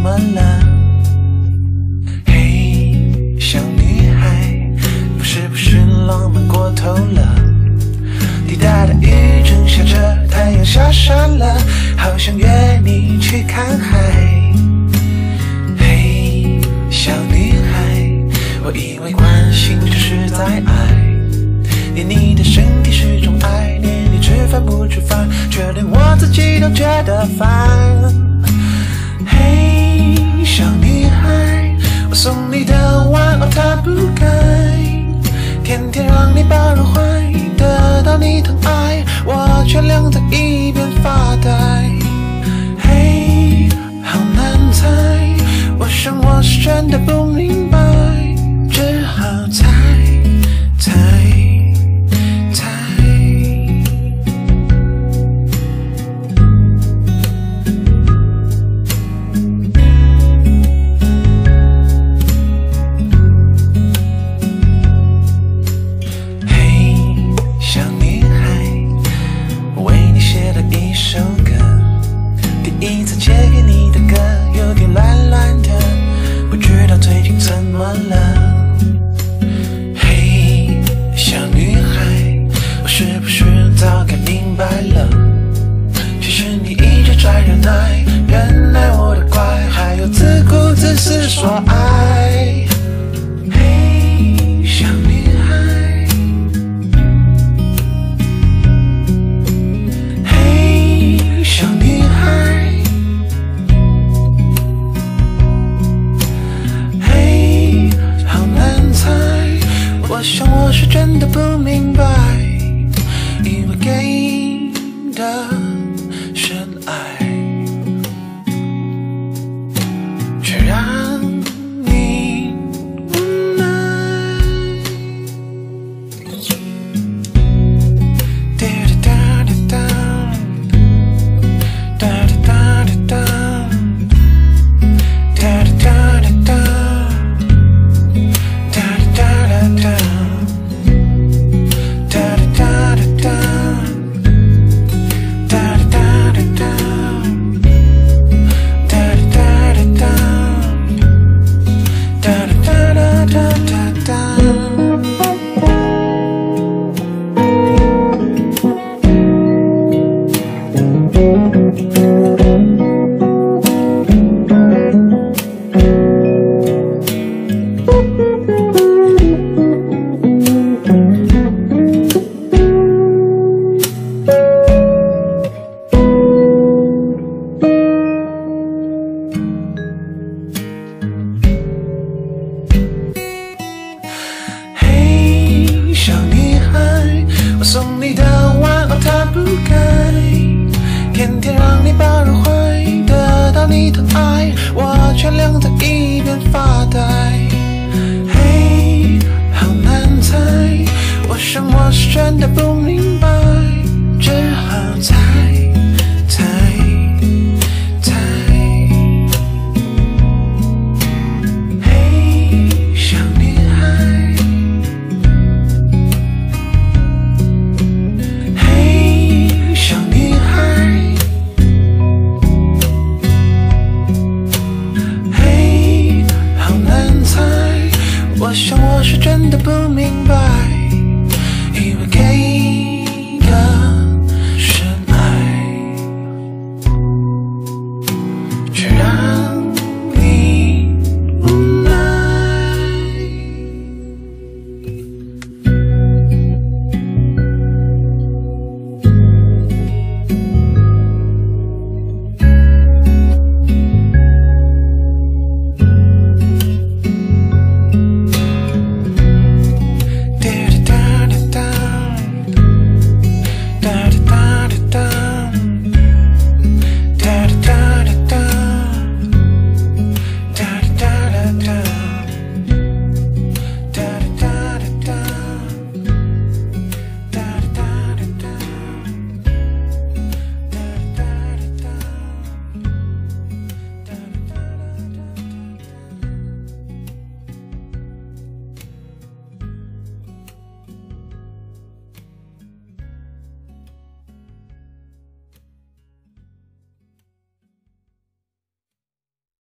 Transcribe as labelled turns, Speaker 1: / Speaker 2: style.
Speaker 1: 么了？嘿，小女孩，不是浪漫过头了？滴答的雨正下着，太阳下山了，好想约你去看海。嘿，小女孩，我以为关心就是在爱，连你的身体是种爱，连你吃饭不吃饭，却连我自己都觉得烦。嘿，小女孩，我送你的玩偶它不该，天天让你抱入怀，得到你疼爱，我却晾在一边发呆。嘿，好难猜，我想我是真的不明白，只好猜猜猜。嘿，小女孩，我为你写了一首歌，第一次借给你的歌有点乱乱的，不知道最近怎么了。嘿，小女孩，我是不是早该明白了？其实你一直在忍耐我的怪，还有自顾自私说爱。嘿，小女孩，嘿，小女孩，嘿，好难猜，我想我是真的不明白，以为给的深爱，却让你无奈。哒哒哒哒哒哒哒哒哒哒哒哒哒哒哒哒。小女孩，我送你的玩偶它不该，天天让你抱入怀，得到你疼爱，我却晾在一边发呆。嘿，好难猜，我想我是真的不明白，只好猜。